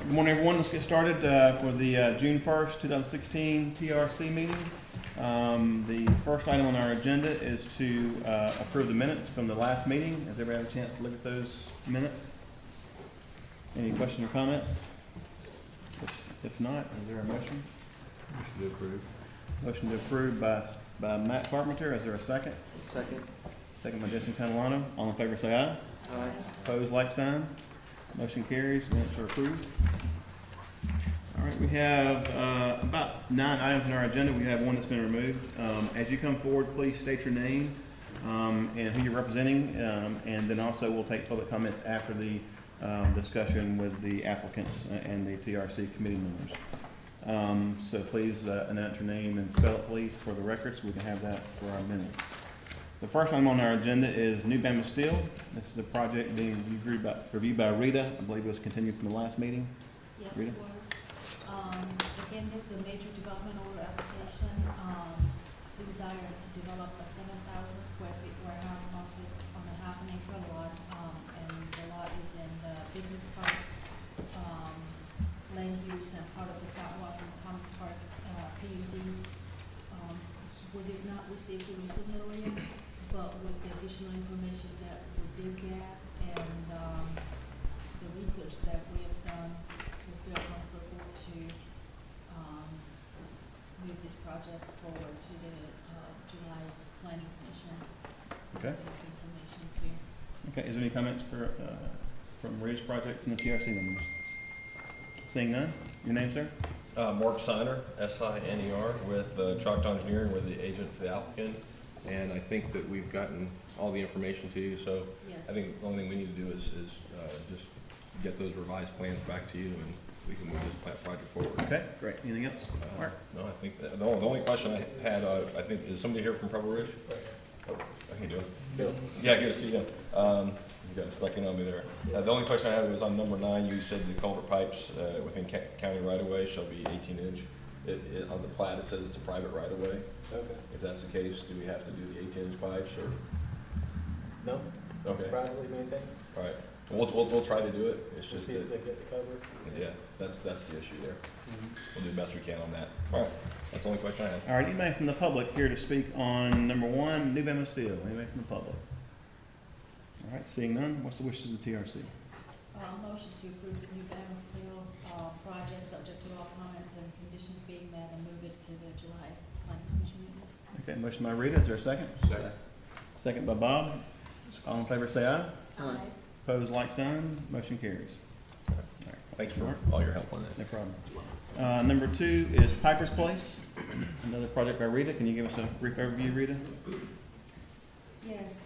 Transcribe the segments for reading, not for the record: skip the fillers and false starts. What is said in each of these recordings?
Good morning, everyone. Let's get started for the June 1st, 2016 TRC meeting. The first item on our agenda is to approve the minutes from the last meeting. Has everybody had a chance to look at those minutes? Any questions or comments? If not, is there a motion? Motion to approve. Motion to approve by Matt Carpenter. Is there a second? Second. Second by Jason Catalano. All in favor say aye. Aye. Opposed, like sign. Motion carries. Minutes are approved. All right, we have about 9 items on our agenda. We have one that's been removed. As you come forward, please state your name and who you're representing, and then also we'll take public comments after the discussion with the applicants and the TRC committee members. So please announce your name and spell it, please, for the record, so we can have that for our minutes. The first item on our agenda is New Bama Steel. This is a project being reviewed by Rita. I believe it was continued from the last meeting. Yes, Rita? it was. Again, this is a major development order application. We desire to develop a 7,000 square feet warehouse office on a half-an-acre lot, and the lot is in the business park land use and part of the South Walton Commons Park PUD. We did not receive the resubmittal yet, but with the additional information that we did get and the research that we have done, we feel comfortable to move this project forward to the July Planning Commission. Okay. Information too. Okay, is there any comments from Rita's project from the TRC members? Seeing none, your name, sir? Mark Siner, S-I-N-E-R, with Choctaw Engineering. We're the agent for the applicant, and I think that we've gotten all the information to you, so Yes. I think the only thing we need to do is just get those revised plans back to you, and we can move this project forward. Okay, great. Anything else? Mark? No, I think that, the only question I had, I think, is somebody here from Pebble Ridge? Oh, I can do it. Bill. Yeah, good to see you. You got stuck in on me there. The only question I had was on number 9. You said the culvert pipes within county right-of-way shall be 18-inch. On the plat, it says it's a private right-of-way. Okay. If that's the case, do we have to do the 18-inch pipes, or? No? Okay. It's privately maintained? All right. We'll try to do it. It's Just just see if that, they get the cover? yeah, that's the issue there. We'll do the best we can on that. All right. That's the only question I have. All right, anybody from the public here to speak on number 1, New Bama Steel? Anybody from the public? All right, seeing none, what's the wishes of the TRC? Motion to approve the New Bama Steel project subject to all comments and conditions being met and move it to the July Planning Commission meeting. Okay, motion by Rita, is there a second? Second. Second by Bob. All in favor say aye. Aye. Opposed, like sign. Motion carries. All right, Thanks for all your help on that. no problem. Number 2 is Piper's Place, another project by Rita. Can you give us a brief overview, Rita? Yes,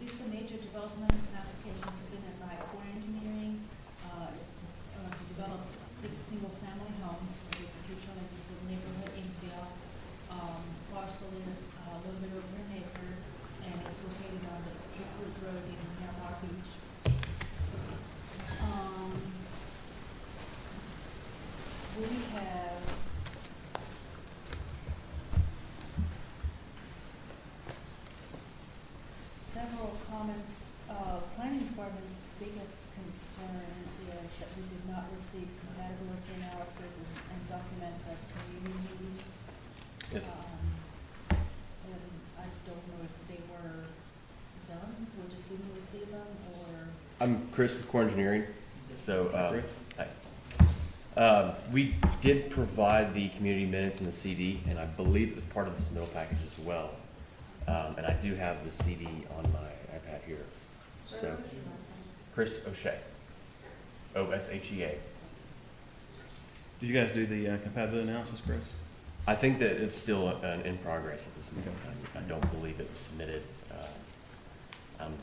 this is a major development application submitted by Core Engineering. It's to develop 6 single-family homes with future use of neighborhood infill. Parcel is a little bit over an acre, and it's located on the Driftwood Road in Miramar Beach. We have several comments. Planning Department's biggest concern is that we did not receive compatibility analysis and documents at community meetings. Yes. And I don't know if they were done, we just didn't receive them, or? I'm Chris with Core Engineering. So Chris? we did provide the community minutes in the CD, and I believe it was part of the submittal package as well. And I do have the CD on my iPad here. So Chris O'Shea, O-S-H-E-A. Did you guys do the compatibility analysis, Chris? I think that it's still in progress at this moment. I don't believe it was submitted. I'm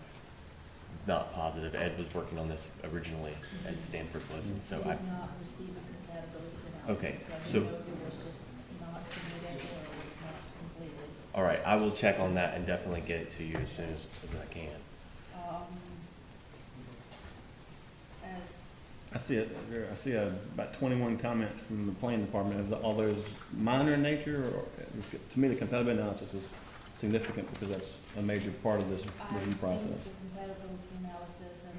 not positive. Ed was working on this originally at Stanford Listen, so We I. did not receive a compatibility Okay, analysis, so I so- don't know if it was just not submitted or it was not completed. All right, I will check on that and definitely get it to you as soon as I can. As I see about 21 comments from the planning department. Are all those minor in nature, or to me the compatibility analysis is significant because that's a major part of this review process? I think the compatibility analysis and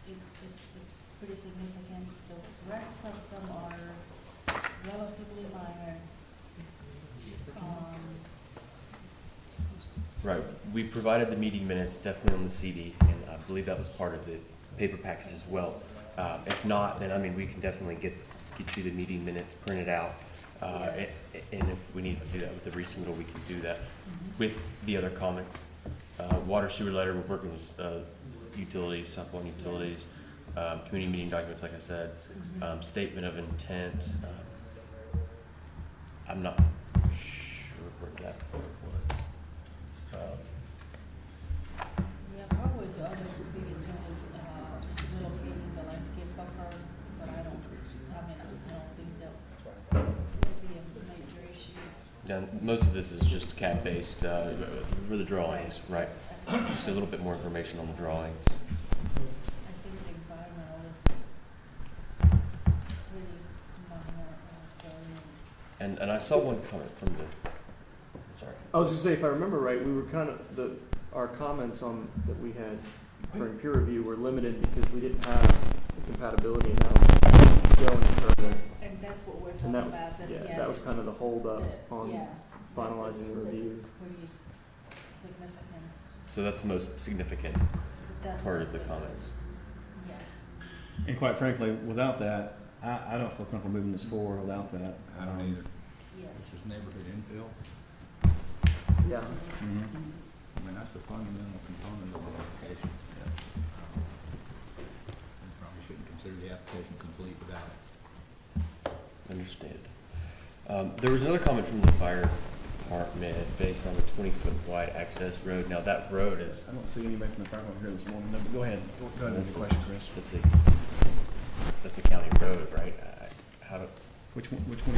it's pretty significant. The rest of them are relatively minor. Right, we provided the meeting minutes definitely on the CD, and I believe that was part of the paper package as well. If not, then, I mean, we can definitely get you the meeting minutes printed out. And if we need to do that with the resubmittal, we can do that with the other comments. Water sewer letter, we're working with utilities, South Walton Utilities, community meeting documents, like I said, statement of intent. I'm not sure where that was. Yeah, probably the other biggest one is relocating the landscape buffer, but I don't think that would be a major issue. Yeah, most of this is just CAD based for the drawings, right? Just a little bit more information on the drawings. I think the environmental is really minor, so. And I saw one comment from the, sorry. I was gonna say, if I remember right, we were kind of, our comments on, that we had during peer review were limited because we didn't have the compatibility analysis going further. And that's what we're And talking that was, about. yeah, that was kind of the holdup on yeah, finalizing the that's review. pretty significant. So that's the most significant part of the comments. Yeah. And quite frankly, without that, I don't feel comfortable moving this forward without that. I don't either. Yes. This is neighborhood infill. Yeah. Mhm. I mean, that's a fundamental component of the application. You probably shouldn't consider the application complete without it. Understood. There was another comment from the fire department based on the 20-foot wide access road. Now that road is. I don't see anybody from the fire department here this morning, no, but go ahead. Go ahead with your question, Chris. That's a county road, right? How do, Which one are you talking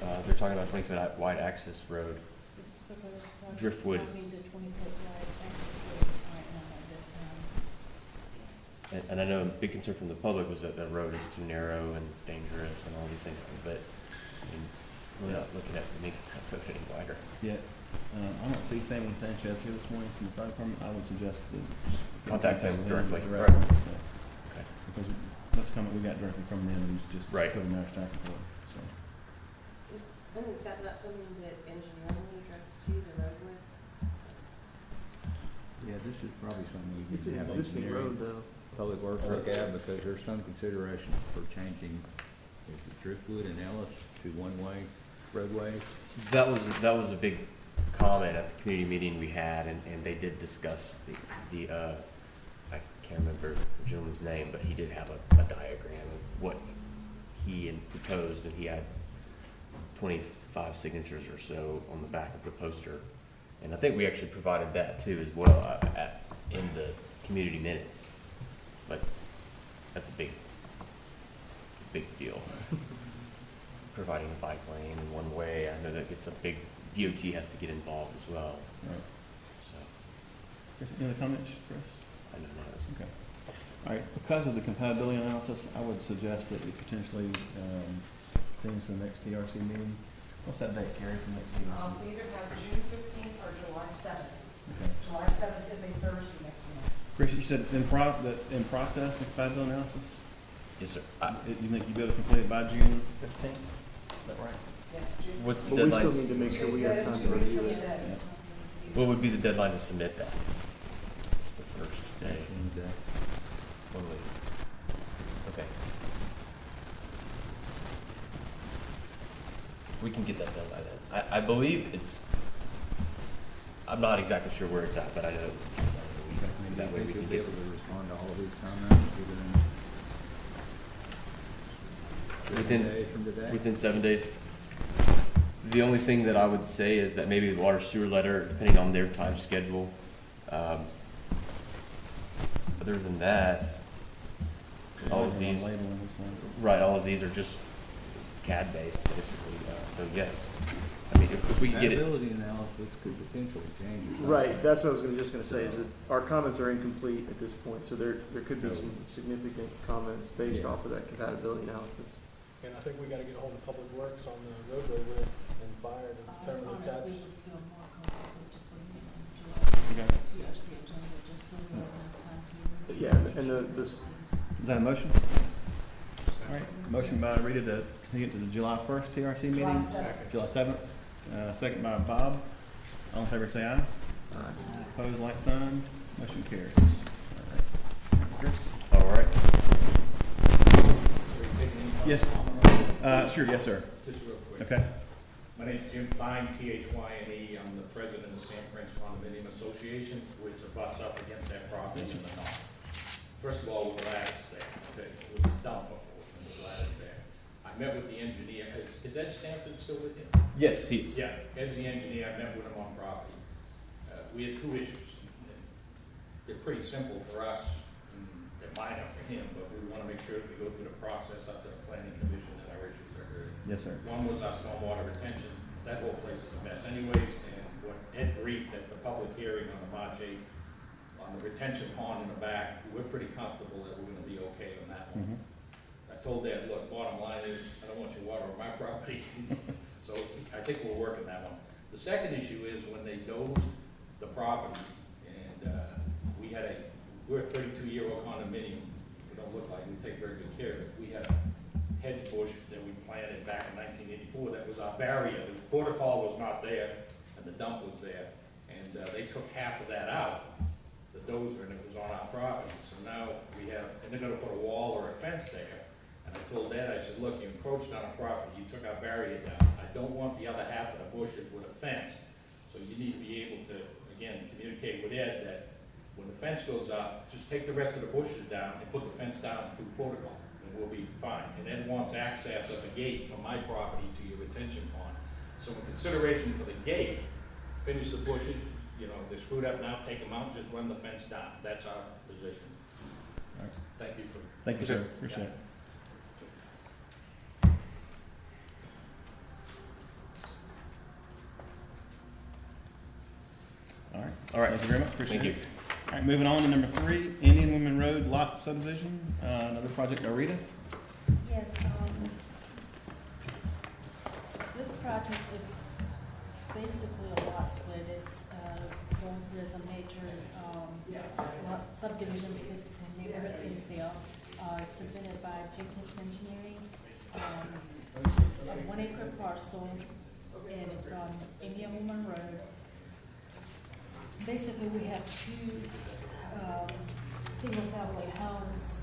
about? they're talking about 20-foot wide access road. This proposed project Driftwood. is having the 20-foot wide exit road right now at this time. And I know a big concern from the public was that the road is too narrow and it's dangerous and all these things, but I mean, we're not looking at making that road any wider. Yeah, I don't see Sammy Sanchez here this morning from the fire department. I would suggest that. Contact him directly. Yeah. Right. Yeah. Because that's a comment we got directly from them, and just Right. put in our staff report, so. Is that not something that engineering would address to the road with? Yeah, this is probably something we need It's to an have existing road engineering, though. public works look at, because there's some consideration for changing, is it Driftwood and Ellis to one-way roadways? That was a big comment at the community meeting we had, and they did discuss the I can't remember the gentleman's name, but he did have a diagram of what he had proposed, and he had 25 signatures or so on the back of the poster. And I think we actually provided that too as well in the community minutes. But that's a big deal. Providing a bike lane in one way, I know that gets a big, DOT has to get involved as well, Right. so Chris, any other comments, Chris? I don't know. That's Okay. All right, because of the compatibility analysis, I would suggest that we potentially, things to the next TRC meeting. What's that date, Carrie, for next TRC? We either have June 15th or July 7th. Okay. July 7th is a Thursday next month. Chris, you said it's that's in process, the compatibility analysis? Yes, sir. You think you'll be able to complete it by June 15th? Is that right? Yes, June. What's the But we still deadline? need to make sure we have That is time to 2 weeks review from it. today. What would be the deadline to submit that? It's the first day. Tuesday. 1 week. Okay. We can get that done by then. I believe I'm not exactly sure where it's at, but I know that way we You'll can be get. able to respond to all of these comments Within- 7 days from today? Within 7 days. The only thing that I would say is that maybe the water sewer letter, depending on their time schedule. Other than that, all of these, Labeling this one. right, all of these are just CAD based, basically. So yes, I mean, if we can get it, Compatibility analysis could potentially change. Right, that's what I was just gonna say, is that our comments are incomplete at this point, so there could be some significant comments based Yeah. off of that compatibility analysis. And I think we gotta get ahold of Public Works on the roadway width and fire to determine if that's. Honestly, would feel more comfortable to put it in July Okay. TRC agenda, just so we don't have time to. Yeah, and the Is that a motion? All right, motion by Rita to get to the July 1st TRC July meeting. 7th. July 7th. Second by Bob. All in favor say aye. Opposed, like sign. Motion carries. All right. Chris? All right. Yes. Sure, yes, sir. Just real quick. Okay. My name's Jim Fine, T-H-Y-N-E. I'm the president of the San Prince Condominium Association, which abuts up against that property in the north. First of all, we're glad it's there. Okay, it was a dump before, and we're glad it's there. I met with the engineer. Is Ed Stanford still with you? Yes, he is. Yeah, Ed's the engineer. I met with him on property. We had two issues. They're pretty simple for us, and they're minor for him, but we want to make sure that we go through the process up to the planning commission and our issues are heard. Yes, sir. One was our stormwater retention. That whole place is a mess anyways, and what Ed briefed at the public hearing on the March 8th, on the retention pond in the back, we're pretty comfortable that we're gonna be okay on that one. I told Ed, look, bottom line is, I don't want you water on my property, so I think we'll work on that one. The second issue is when they dozed the property, and we're a 32-year-old condominium. We don't look like we take very good care of it. We had a hedge bush that we planted back in 1984 that was our barrier. The protocol was not there, and the dump was there, and they took half of that out, the dozer, and it was on our property. So now we have, and they're gonna put a wall or a fence there. And I told Dad, I said, look, you encroached on our property, you took our barrier down. I don't want the other half of the bushes with a fence. So you need to be able to, again, communicate with Ed that when the fence goes up, just take the rest of the bushes down and put the fence down through protocol, and we'll be fine. And Ed wants access of a gate from my property to your retention pond. So in consideration for the gate, finish the bushes, you know, they're screwed up now, take them out, just run the fence down. That's our position. All right. Thank you for. Thank you, sir. Appreciate it. All right, thank you very much, appreciate Thank it. you. All right, moving on to number 3, Indian Women Road Lot Subdivision, another project by Rita. Yes, this project is basically a lot split. It's going through as a major lot subdivision because it's a neighborhood infill. It's submitted by Jenkins Engineering. It's a 1 acre parcel, and it's on Indian Woman Road. Basically, we have two single-family homes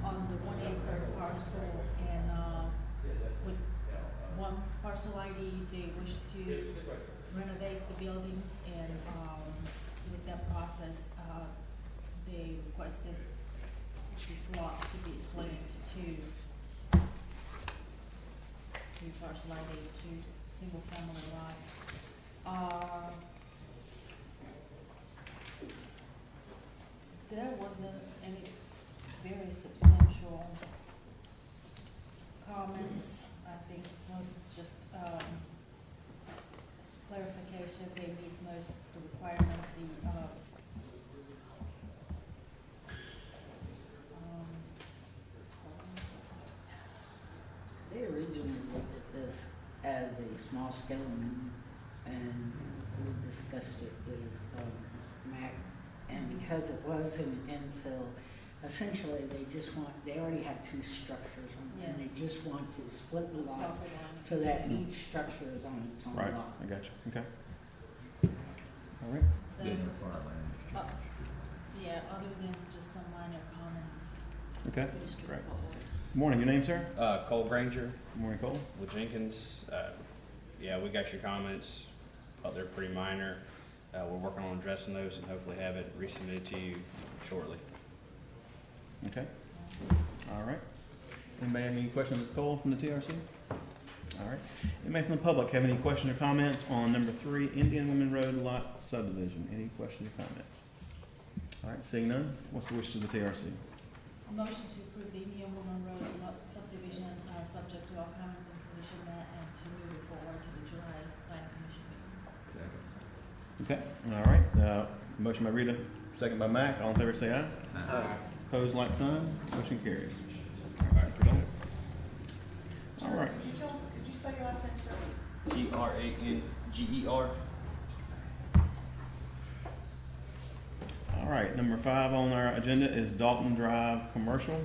on the 1 acre parcel, and with one parcel ID, they wish to renovate the buildings, and with that process, they requested this lot to be split into two parcel ID, two single-family lots. There wasn't any very substantial comments. I think most just clarification. They meet most of the requirements. They originally looked at this as a small scale one, and we discussed it with Mac. And because it was an infill, essentially they already have two structures on it, and they just want to split the lot so that each structure is on its own Right, lot. I got you, okay. All right. So, Didn't require land. yeah, other than just some minor comments. Okay, Pretty great. straightforward. Good morning, your name, sir? Cole Granger Good morning, Cole. with Jenkins. Yeah, we got your comments. Thought they're pretty minor. We're working on addressing those and hopefully have it resubmitted to you shortly. Okay, all right. Anybody have any questions of Cole from the TRC? All right. Anybody from the public have any questions or comments on number 3, Indian Women Road Lot Subdivision? Any questions or comments? All right, seeing none, what's the wishes of the TRC? A motion to approve the Indian Woman Road lot subdivision, subject to all comments and condition met, and to move it forward to the July Planning Commission meeting. Second. Okay, all right. Motion by Rita, second by Mac. All in favor say aye. Aye. Opposed, like sign. Motion carries. All right, appreciate it. All right. Could you spell your last name, sir? Granger. All right, number 5 on our agenda is Dalton Drive Commercial.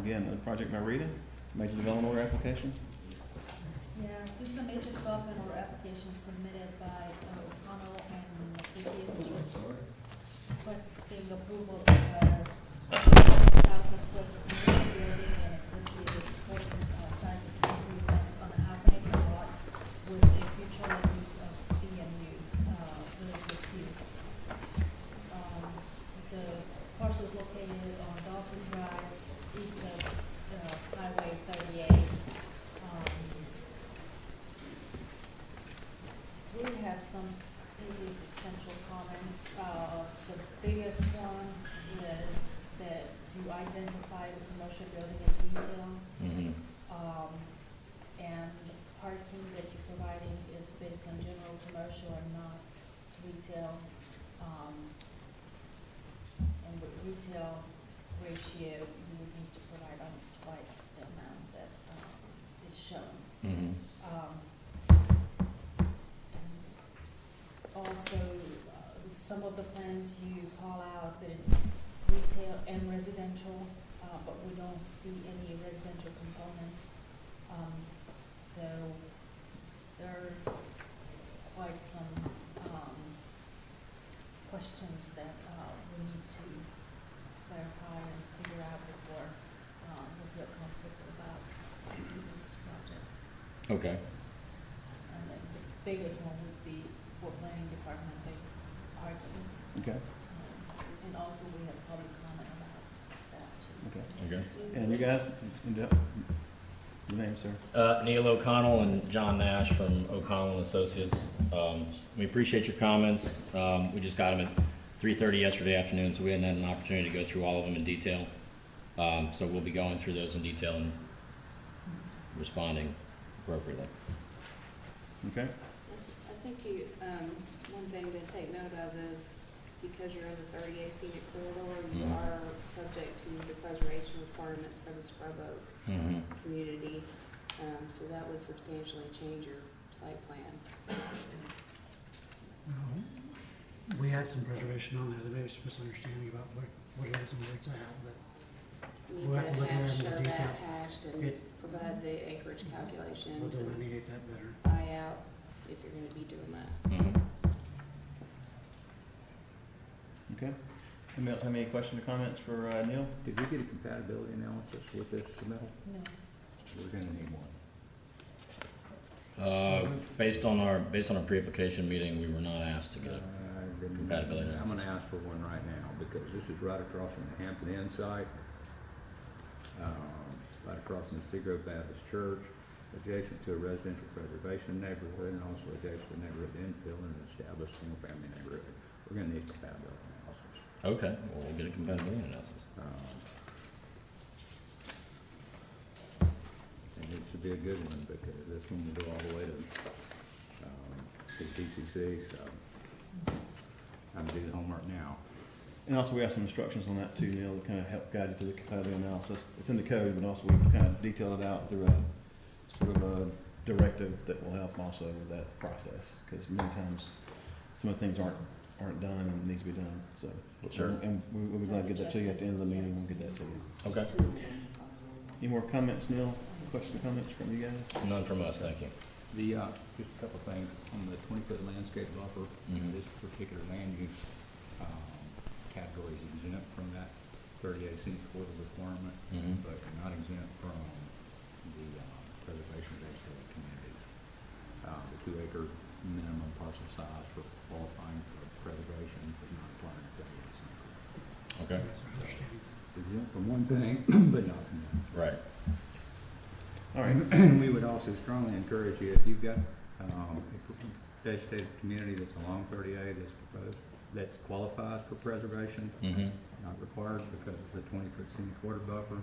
Again, a project by Rita. Major development order application? Yeah, this is a major development or application submitted by O'Connell and Associates requesting approval of a 1,000 square foot commercial building and associated supporting sites improvements on a half-acre lot with a future land use of VMU, village use. The parcel is located on Dolphin Drive, east of Highway 38. We have some pretty substantial comments. The biggest one is that you identify the commercial building as retail. Mm-hmm. And the parking that you're providing is based on general commercial and not retail. And with retail ratio, you would need to provide almost twice the amount that is shown. Mm-hmm. Also, some of the plans you call out that it's retail and residential, but we don't see any residential components. So there are quite some questions that we need to clarify and figure out before we feel comfortable about this project. Okay. And then the biggest one would be for planning department, they parking. Okay. And also we have public comment about that too. Okay. Okay. And you guys, your name, sir? Neil O'Connell and John Nash from O'Connell and Associates. We appreciate your comments. We just got them at 3:30 yesterday afternoon, so we hadn't had an opportunity to go through all of them in detail. So we'll be going through those in detail and responding appropriately. Okay. I think you, one thing to take note of is because you're in the 30A scenic corridor, you Mhm. are subject to the preservation requirements for the Scrub Oak Mm-hmm. community. So that would substantially change your site plan. We had some preservation on there, there may be some misunderstanding about what it is and where it's at, but You We'll have need to to look at it in show more that detail. hashed and It- provide the acreage we'll calculations and delineate that better. buy out if you're gonna be doing that. Mm-hmm. Okay. Anybody else have any questions or comments for Neil? Did we get a compatibility analysis with this submittal? No. We're gonna need one. Based on our pre-application meeting, we were not asked to get it. Compatibility I'm analysis. gonna ask for one right now, because this is right across from the Hampton Inn site, right across from the Seagrove Baptist Church, adjacent to a residential preservation neighborhood, and also adjacent to a neighborhood infill and an established single-family neighborhood. We're gonna need compatibility analysis. Okay, well, we'll get a compatibility analysis. It needs to be a good one, because this one will go all the way to DCC, so I'm gonna do the homework now. And also, we have some instructions on that too, Neil, to kind of help guide you through the compatibility analysis. It's in the code, but also we've kind of detailed it out through a sort of a directive that will help also with that process. Because many times, some of the things aren't done and needs to be done, so. Sure. And we'll be glad to get that to you at the end of the meeting, we'll get that to you. Okay. Any more comments, Neil? Questions or comments from you guys? None from us, thank you. The, just a couple of things, on the 20-foot landscape buffer, Mhm. this particular land use, category is exempt from that 30A scenic corridor requirement, Mhm. but not exempt from the, preservation of vegetative communities. The 2-acre minimum parcel size for qualifying for preservation is not required in 30A scenic corridor. Okay, That's our understanding. Exempt from one thing, but not from the other. right. All right. And we would also strongly encourage you, if you've got a vegetative community that's along 30A that's proposed, that's qualified for preservation, Mm-hmm. not required because of the 20-foot scenic corridor buffer,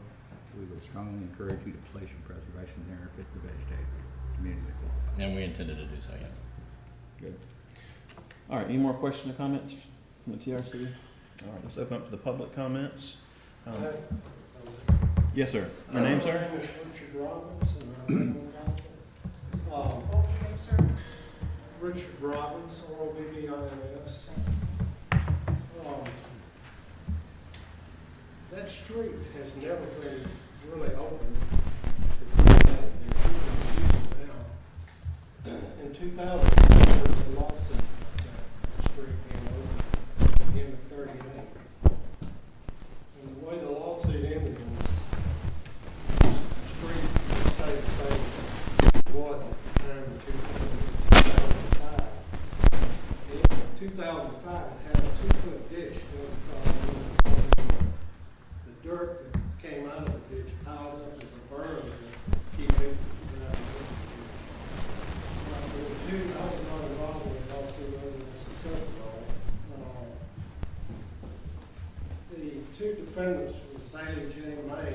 we would strongly encourage you to place your preservation there if it's a vegetative community that qualifies. And we intended to do so, yeah. Good. All right, any more questions or comments from the TRC? All right, let's open up to the public comments. Yes, sir. Your name, sir? My name is Richard Robbins, and I'm What was your name, sir? Richard Robbins, R-O-B-B-I-N-S. That street has never been really open to 2005, it had a 2-foot ditch going across the dirt that came out of the ditch piled up as a berm to keep it from out of the ditch. I was not involved in it, all too whether it was successful. The two defendants was Bailey J. May,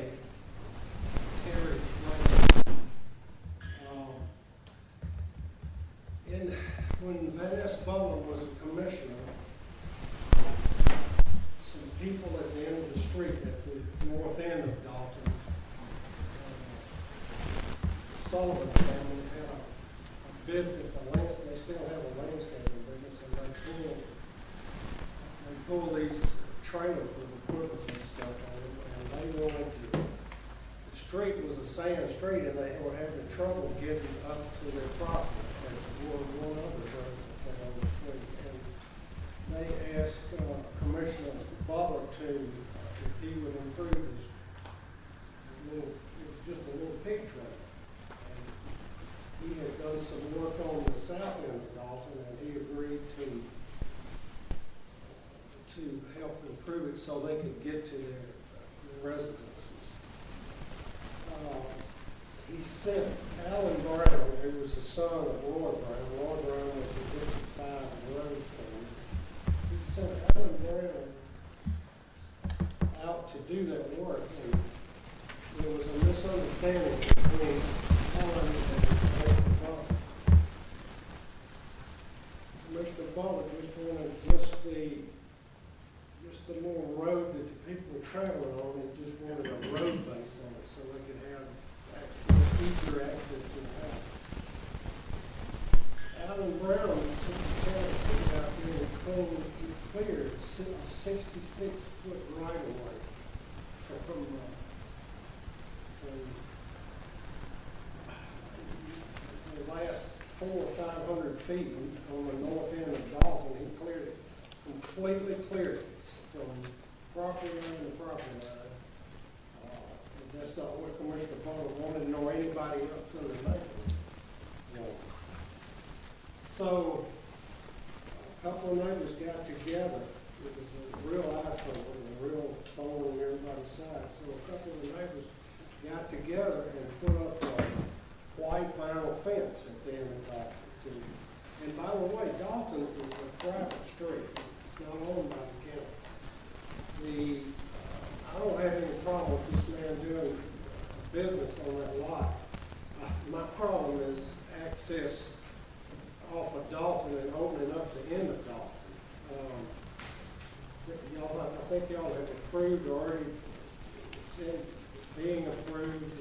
Terry Flynn. When Van Ness Butler was a commissioner, some people at the end of the street at the north end of Dalton, Sullivan family had a business, they still have a landscaping business, and they pull these trailers with equipment and stuff on them, and they wanted to, the street was a sand street, and they were having trouble getting up to their property as one other road that on the street. And they asked Commissioner Butler to, if he would improve his little, it was just a little pig trail. And he had done some work on the south end of Dalton, and he agreed to help improve it so they could get to their residences. He sent Alan Brown, who was the son of Roy Brown. Roy Brown was the District 5 road fan. He sent Alan Brown out to do that work, and there was a misunderstanding between Alan and Commissioner Butler. Commissioner Butler just wanted just the little road that the people were traveling on, and just wanted a road base on it so they could have easier access to the house. Alan Brown took the chance out here and cleared a 66-foot right of way from the last 400 or 500 feet on the north end of Dalton. He cleared it, completely cleared it from property line to property line. That's not what Commissioner Butler wanted, nor anybody else in the neighborhood wanted. So, a couple of neighbors got together. It was a real eyesore and a real thorn on everybody's side. So a couple of the neighbors got together and put up a white vinyl fence at the end of Dalton. And by the way, Dalton is a private street. It's not owned by the county. I don't have any problem with this man doing business on that lot. My problem is access off of Dalton and opening up the end of Dalton. I think y'all have approved already, it's being approved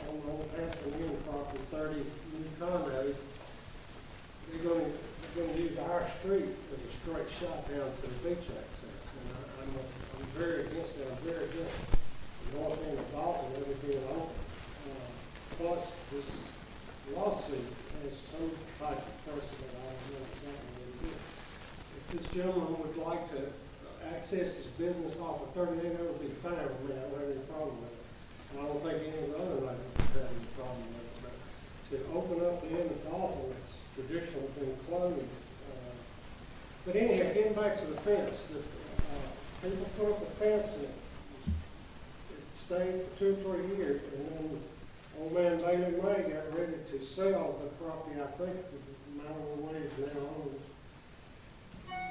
on the old Hampton Inn property, 30 new condos. They're going to use our street as a straight shot down to the beach access. And I'm very against that. I'm very against the north end of Walton and everything open. Plus, this lawsuit has some type of precedent. I don't know exactly what it is. If this gentleman would like to access his business off of 38, that would be fine with me. I don't have any problem with it. I don't think any of the other neighbors would have any problem with it. But to open up the end of Walton, it's traditionally been closed. But anyhow, getting back to the fence, people put up a fence and it stayed for 2 or 3 years, and then old man Bailey May got ready to sell the property, I think, a mile away is now owned.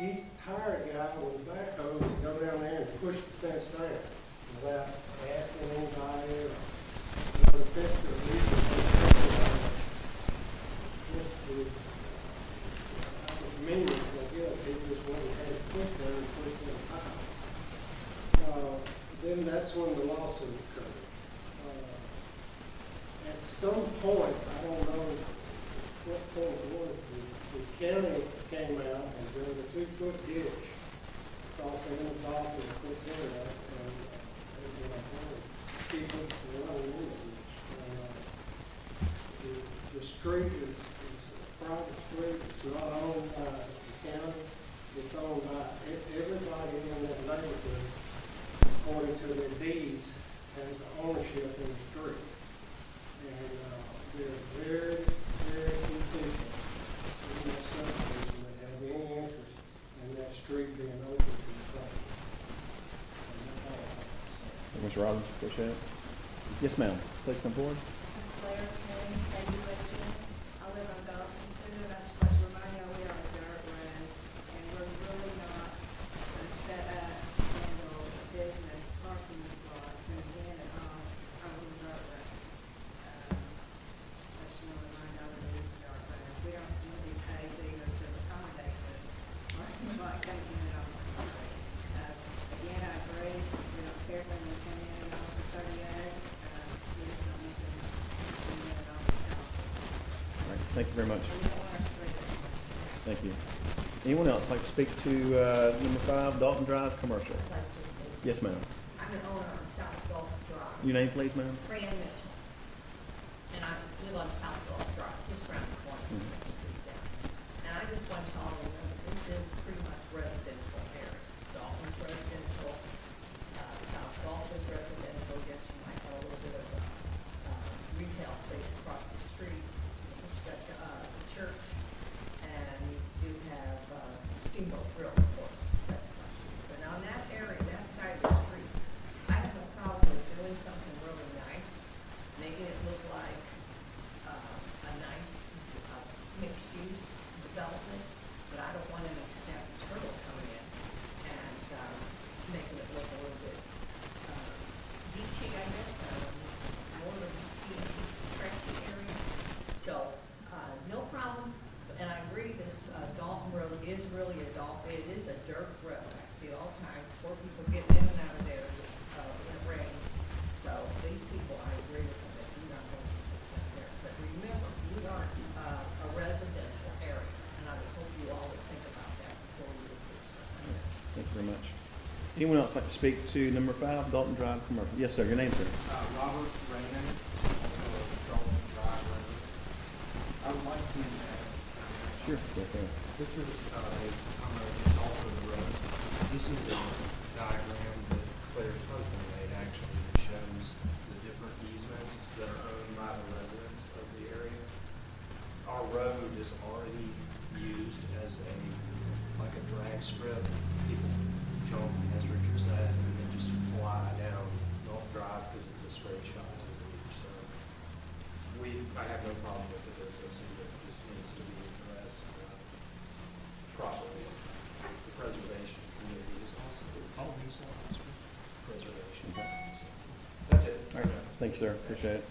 He hired a guy with a backhoe to go down there and push the fence down without asking anybody or the fence to leave just to convenience, I guess. He just wanted to have it pushed down and pushed down high. Then that's when the lawsuit occurred. At some point, I don't know what point it was, the county came out and there was a 2-foot ditch across the end of Dalton and put there up, and people were running in the ditch. The street is a private street. It's not owned by the county. It's owned by everybody in that neighborhood, according to their deeds, has ownership in the street. And there are very, very few people in that subdivision that have appreciate it. Yes, ma'am, please come forward. Claire Kane, KUHN. I live on Dalton Street, and I just like to remind you, we are a dirt road, and we're really not set up to handle business parking lot, and again, our little dirt road. I just want to remind you that it is a dirt road. We don't really pay either to accommodate this parking lot taking it off the street. Again, I agree, we don't care when you come in and off the 38. All right, thank you very much. Thank you. Anyone else like to speak to number 5, Dalton Drive, commercial? Yes, ma'am. I'm an owner on South Gulf Drive. Your name, please, ma'am? Fran Mitchell. And I live on South Gulf Drive, just around the corner. And I just want y'all to know that this is pretty much residential area. Dalton's residential, South Gulf is residential. Yes, you might have a little bit of retail space across the street, which got the church, and you do have Steamboat Grill, of course, that's across the street. But on that area, that side of the street, I have no problem with doing something really nice, making it look like a nice mixed-use development, but I don't want an snappy turtle coming in and making it look a little bit beachy, I guess, more of a beachy, trashy area. So, no problem, and I agree, this Dalton Road is really it is a dirt road. I see it all the time, poor people getting in and out of there when it rains. So, these people, I agree with them, that do not want to put that there. But remember, we are a residential area, and I would hope you all would think about that before you approve something. Thank you very much. Anyone else like to speak to number 5, Dalton Drive, commercial? Yes, sir, your name, sir? Robert Raymond, also a Dalton Drive road. I would like to add. Sure. Yes, sir. This is, it's also the road. This is a diagram that Claire's husband made, actually, that shows the different easements that are owned by the residents of the area. Our road is already used as like a drag strip. People jump, as Richard said, and then just fly down North Drive because it's a straight shot to the beach. So I have no problem with the business, and if this needs to be addressed properly. The preservation community is also all these lots for preservation. So that's it. All right, thank you, sir, appreciate it.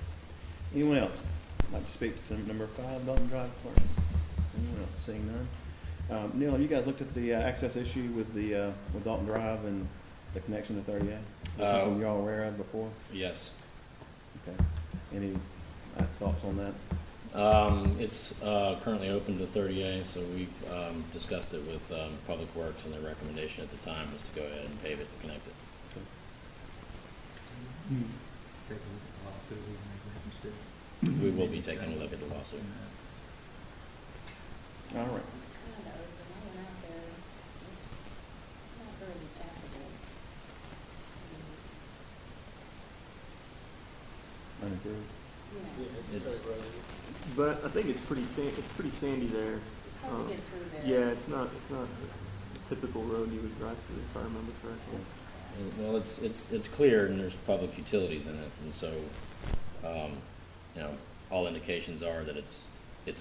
Anyone else like to speak to number 5, Dalton Drive, commercial? Anyone else? Seeing none. Neil, have you guys looked at the access issue with the with Dalton Drive and the connection to 38? Is that something you're all aware of before? Yes. Okay. Any thoughts on that? It's currently open to 30A, so we've discussed it with Public Works, and their recommendation at the time was to go ahead and pave it and connect it. Take a look at the lawsuit and make that mistake. We will be taking a look at the lawsuit. All right. It's kind of open, I went out there, it's not very passable. Unapproved. Yeah. It's a dirt road. But I think it's pretty sandy there. It's hard to get through there. Yeah, it's not a typical road you would drive through, if I remember correctly. Well, it's cleared and there's public utilities in it, and so, all indications are that it's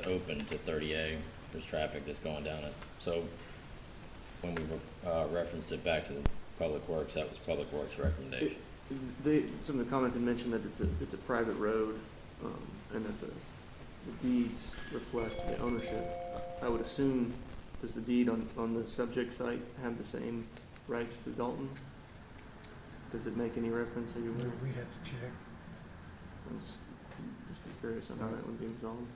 open to 30A. There's traffic that's going down it. So when we referenced it back to the Public Works, that was Public Works' recommendation. Some of the comments had mentioned that it's a private road, and that the deeds reflect the ownership. I would assume, does the deed on the subject site have the same rights to Dalton? Does it make any reference? Are you aware? We'd have to check. I'm just be curious on how that would be resolved.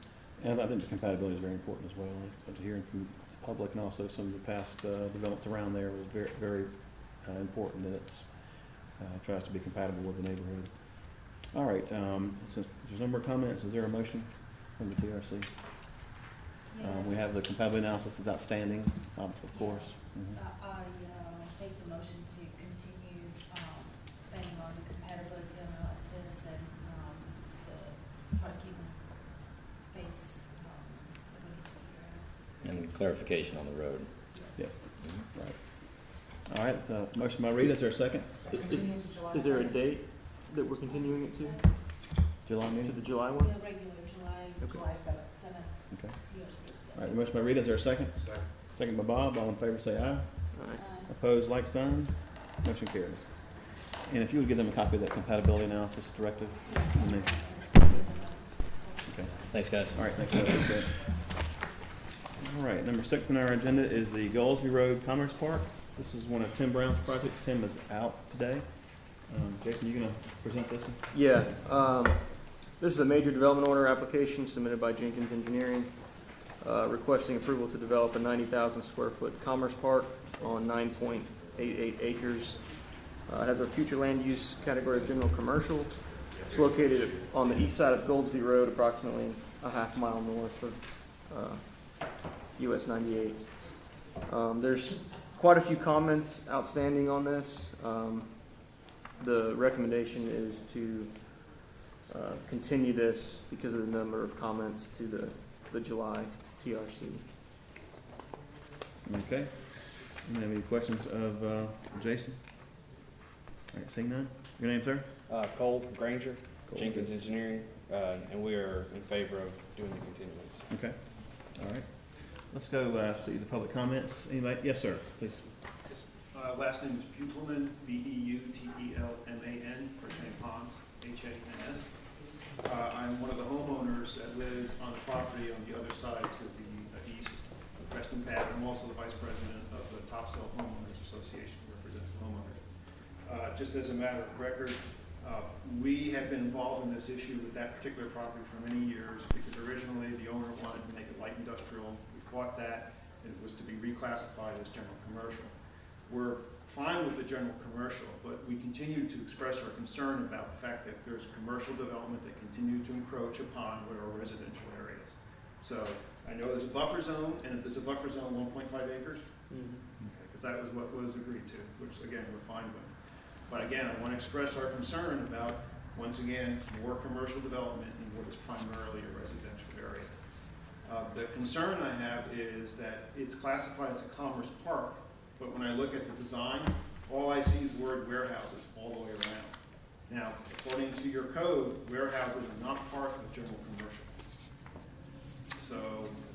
And I think the compatibility is very important as well. After hearing from the public and also some of the past developments around there was very, very important that it tries to be compatible with the neighborhood. All right, since there's no more comments, is there a motion from the TRC? We have the compatibility analysis is outstanding, of course. I make the motion to continue planning on the compatibility analysis and the parking space that we need to figure out. And clarification on the road. Yes. Right. All right, motion by Rita, is there a second? Is there a date that we're continuing it to? July To meeting? the July The one? regular Okay. July seventh Okay. TRC. All right, motion by Rita, is there a second? Second. Second by Bob, all in favor say aye. Alright. Opposed, like sign. Motion carries. And if you would give them a copy of that compatibility analysis directive. and they- Okay, Thanks, guys. all right, thank you. Appreciate it. All right, number 6 on our agenda is the Goldsby Road Commerce Park. This is one of Tim Brown's projects. Tim is out today. Jason, you gonna present this one? Yeah, this is a major development order application submitted by Jenkins Engineering, requesting approval to develop a 90,000 square foot commerce park on 9.88 acres. It has a future land use category of general commercial. It's located on the east side of Goldsby Road, approximately a half mile north of US 98. There's quite a few comments outstanding on this. The recommendation is to continue this because of the number of comments to the July TRC. Okay. You have any questions of Jason? All right, seeing none. Your name, sir? Cole Granger, Cole Jenkins Granger. Engineering, and we are in favor of doing the continuance. Okay. All right. Let's go see the public comments. Anybody? Yes, sir. Please. Last name is Butelman, Beutelman, first name Hans, Hans. I'm one of the homeowners that lives on the property on the other side to the east of Preston Path. I'm also the vice president of the Topsail Homeowners Association, who represents the homeowners. Just as a matter of record, we have been involved in this issue with that particular property for many years because originally the owner wanted to make it light industrial. We fought that, and it was to be reclassified as general commercial. We're fine with the general commercial, but we continue to express our concern about the fact that there's commercial development that continues to encroach upon what are residential areas. So I know there's a buffer zone, and if there's a buffer zone, 1.5 acres, because that was what was agreed to, which again, we're fine with. But again, I want to express our concern about, once again, more commercial development in what is primarily a residential area. The concern I have is that it's classified as a commerce park, but when I look at the design, all I see is the word warehouses all the way around. Now, according to your code, warehouses are not part of general commercial. So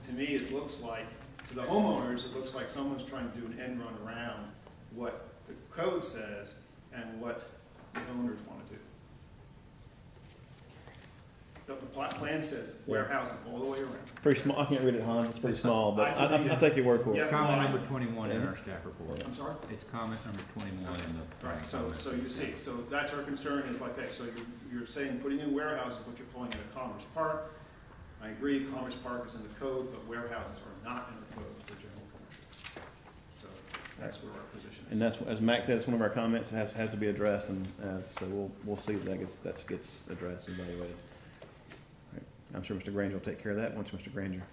to me, it looks like, to the homeowners, it looks like someone's trying to do an end run around what the code says and what the owners want to do. The plan says warehouses all the way around. Pretty small. I can't read it, Hans. It's pretty small, but I'll take your word for it. Yeah, Comment number 21 in our staff report. I'm sorry? It's comment number 21 in the. Right, so you see, so that's our concern is like, okay, so you're saying putting in warehouses, but you're calling it a commerce park. I agree, commerce park is in the code, but warehouses are not in the code for general commercial. So that's where our position is. And that's, as Mac said, it's one of our comments that has to be addressed, and so we'll see that gets addressed and evaluated. All right. I'm sure Mr. Granger will take care of that once Mr. Granger.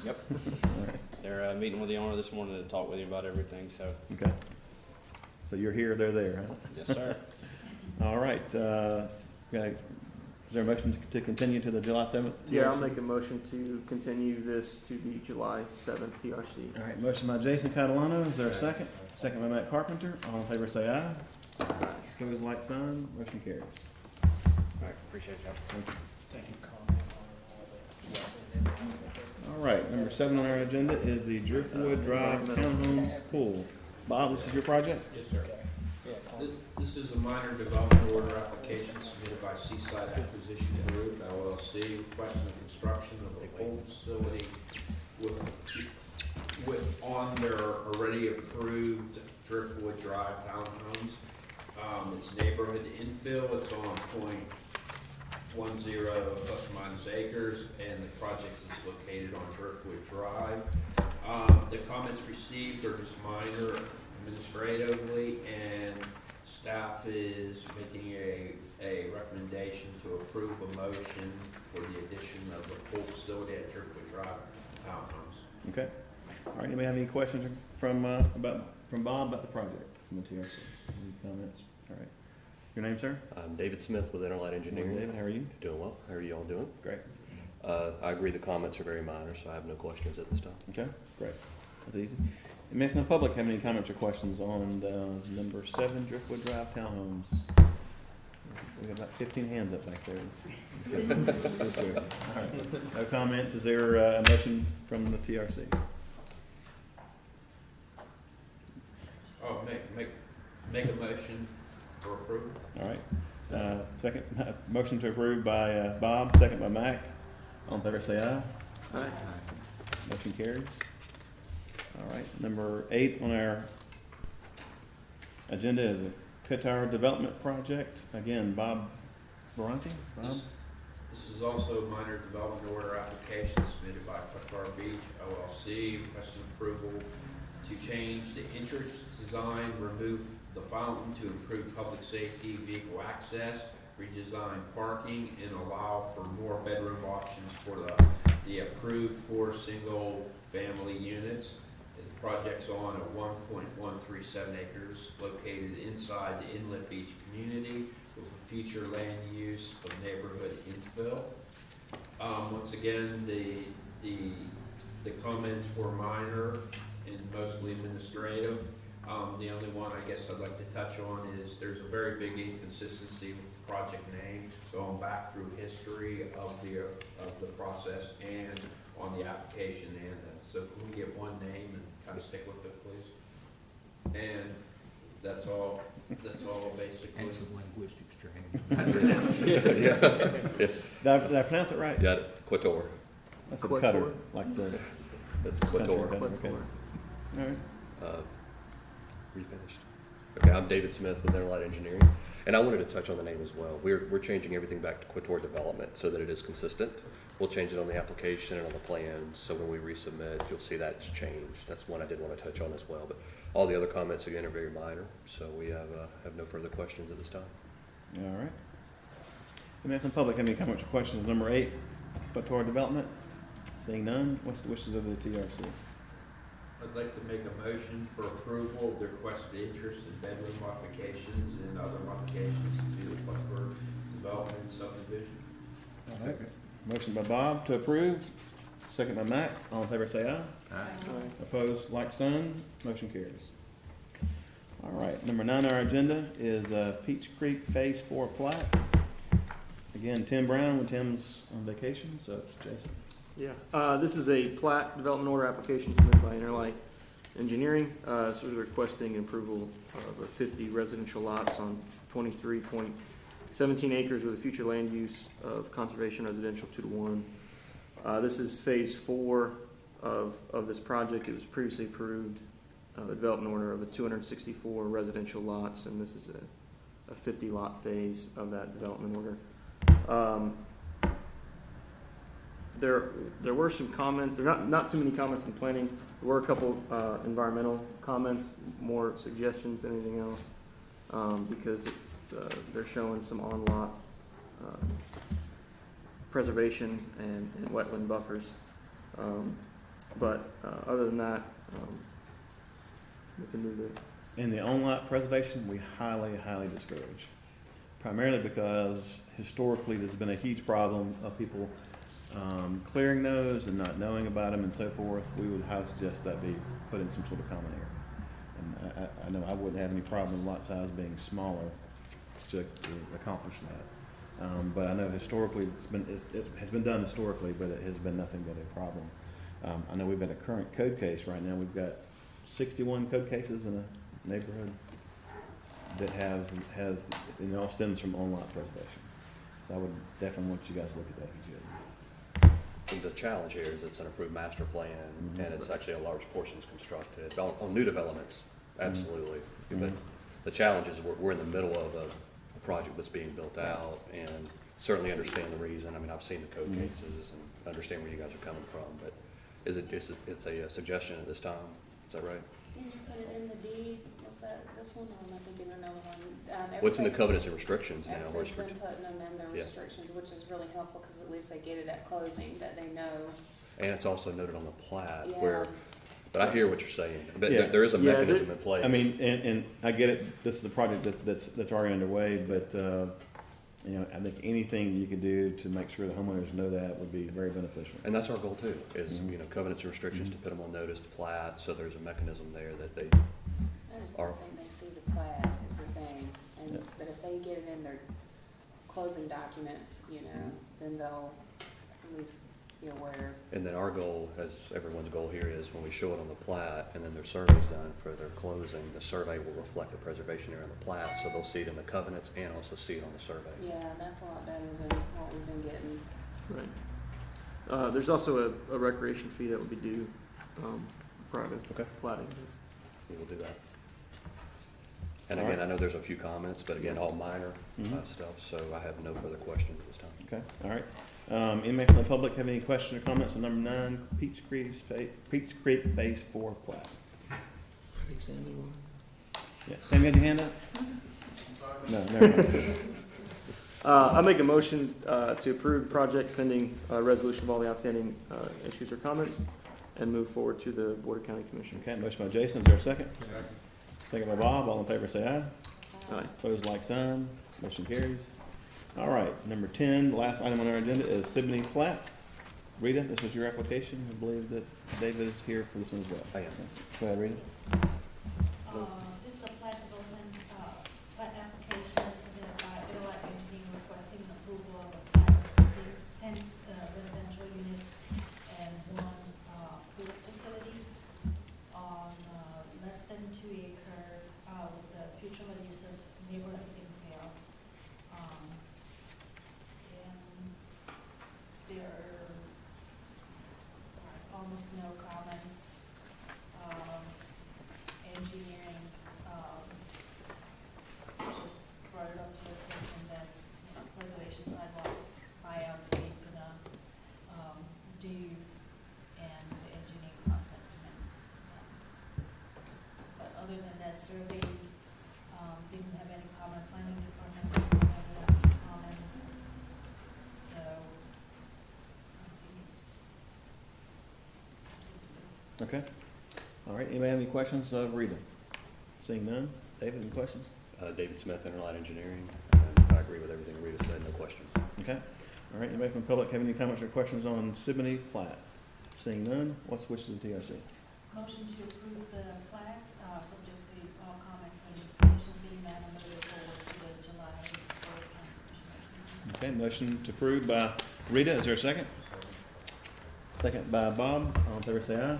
Yep. All right. They're meeting with the owner this morning to talk with you about everything, so. Okay. So you're here, they're there, huh? Yes, sir. All right. Is there a motion to continue to the July 7th? Yeah, I'll make a motion to continue this to the July 7th TRC. All right, motion by Jason Catalano. Is there a second? Second by Matt Carpenter. All in favor say aye. Opposed, like sign. Motion carries. All right, appreciate y'all. Thank you. Thank you, comment on all All right, number 7 on our agenda is the Driftwood Drive Townhomes Pool. Bob, this is your project? Yes, sir. This is a minor development order application submitted by Seaside Acquisition Group, LLC, requesting the construction of a pool facility on their already approved Driftwood Drive townhomes. It's neighborhood infill. It's on .10 plus or minus acres, and the project is located on Driftwood Drive. The comments received are just minor administratively, and staff is making a recommendation to approve a motion for the addition of a pool facility at Driftwood Drive townhomes. Okay. All right, anybody have any questions from Bob about the project from the TRC? Any comments? All right. Your name, sir? I'm David Smith with Interline Engineering. David, how are you? Doing well. How are you all doing? Great. I agree the comments are very minor, so I have no questions at this time. Okay, great. That's easy. And from the public, have any comments or questions on number 7 Driftwood Drive Townhomes? We got about 15 hands up back there. All right. No comments. Is there a motion from the TRC? Oh, make a motion for approval. All right. Second, motion to approve by Bob, second by Mac. All in favor say aye. Aye. Motion carries. All right, number 8 on our agenda is a Qatar development project. Again, Bob Baranti. Bob? This is also a minor development order application submitted by Qatar Beach LLC, requesting approval to change the entrance design, remove the fountain to improve public safety, vehicle access, redesign parking, and allow for more bedroom options for the approved 4 single-family units. The project's on a 1.137 acres located inside the Inlet Beach community with a future land use of neighborhood infill. Once again, the comments were minor and mostly administrative. The only one I guess I'd like to touch on is there's a very big inconsistency with the project name going back through history of the process and on the application and so can we get one name and kind of stick with it, please? And that's all basically. And some linguistics training. Did I pronounce it right? Got it. Quator. That's a cutter, like the. That's Quator. Okay. All right. Are you finished? Okay, I'm David Smith with Interlight Engineering, and I wanted to touch on the name as well. We're changing everything back to Quator Development so that it is consistent. We'll change it on the application and on the plans, so when we resubmit, you'll see that's changed. That's one I did want to touch on as well, but all the other comments, again, are very minor, so we have no further questions at this time. All right. Let me have some public, any comments or questions? Number 8, Quator Development. Seeing none, what's the wishes of the TRC? I'd like to make a motion for approval of the requested interest in bedroom modifications and other modifications to the Quator Development subdivision. All right. Motion by Bob to approve, second by Mac. All in favor say aye. Aye. Opposed, like sign. Motion carries. All right, number 9 on our agenda is Peach Creek Phase 4 plat. Again, Tim Brown when Tim's on vacation, so it's Jason. Yeah, this is a plat development order application submitted by Interlight Engineering. So we're requesting approval of 50 residential lots on 23.17 acres with a future land use of conservation residential 2-to-1. This is phase 4 of this project. It was previously approved, the development order of a 264 residential lots, and this is a 50 lot phase of that development order. There were some comments. There are not too many comments in planning. There were a couple environmental comments, more suggestions than anything else, because they're showing some on-lot preservation and wetland buffers. But other than that, we can move it. In the on-lot preservation, we highly, highly discourage. Primarily because historically there's been a huge problem of people clearing those and not knowing about them and so forth. We would highly suggest that be put in some sort of common area. And I know I wouldn't have any problem with lot size being smaller to accomplish that. But I know historically it has been done historically, but it has been nothing but a problem. I know we've got a current code case right now. We've got 61 code cases in a neighborhood that has and it all stems from on-lot preservation. So I would definitely want you guys to look at that if you could. And the challenge here is it's an approved master plan, and it's actually a large portion is constructed. On new developments, absolutely. But the challenge is we're in the middle of a project that's being built out, and certainly understand the reason. I mean, I've seen the code cases and understand where you guys are coming from, but is it just, it's a suggestion at this time? Is that right? Can you put it in the deed? Was that this one, or am I thinking another one? What's in the covenants and restrictions now? Everybody's been putting them in their restrictions, which is really helpful, because at least they get it at closing, that they know. And it's also noted on the plat Yeah. where, but I hear what you're saying, but there is a mechanism in place. I mean, and I get it, this is a project that's already underway, but, you know, I think anything you can do to make sure the homeowners know that would be very beneficial. And that's our goal too, is, you know, covenants and restrictions to put them on notice, the plat, so there's a mechanism there that they I just are. don't think they see the plat is the thing, and, but if they get it in their closing documents, you know, then they'll at least be aware. And then our goal, as everyone's goal here is, when we show it on the plat and then their survey's done for their closing, the survey will reflect the preservation area on the plat, so they'll see it in the covenants and also see it on the survey. Yeah, that's a lot better than what we've been getting. Right. There's also a recreation fee that would be due, prior to plating. We will do that. And again, I know there's a few comments, but again, all minor stuff, so I have no further questions at this time. Okay, all right. Anybody from the public have any questions or comments on number 9, Peach Creek Phase 4 plat? I think Sammy won. Yeah, Sam, you had your hand up? No, never mind. I make a motion to approve the project pending resolution of all the outstanding issues or comments and move forward to the Board of County Commission. Okay, motion by Jason, is there a second? Second by Bob, all in favor say aye. Aye. Opposed, like sign, motion carries. All right, number 10, the last item on our agenda is Siboney plat. Rita, this is your application. I believe that David is here for this one as well. I am. Go ahead, Rita. This is a plat development, plat application submitted by a878 engineering requesting approval of a plat of 10 residential units and 1 pool facility on less than 2 acre with the future use of neighborhood infill. And there are almost no comments. Engineering just brought it up to attention that preservation sidewalk buyout is gonna do and the engineering cost estimate. But other than that, survey didn't have any comment, planning department didn't have any comment. So I think it's Okay. All right, anybody have any questions of Rita? Seeing none. David, any questions? David Smith, Interline Engineering, and I agree with everything Rita said, no questions. Okay. All right, anybody from the public have any comments or questions on Siboney plat? Seeing none, what's the wishes of the TRC? motion to approve the plat, subject to all comments and conditions being met and move forward to the July 4th County Commission. Okay, motion to approve by Rita, is there a second? Second by Bob, all in favor say aye.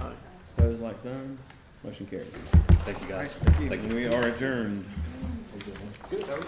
Aye. Opposed, like sign, motion carries. Thank you, guys. Thank you. We are adjourned. Good, how are you?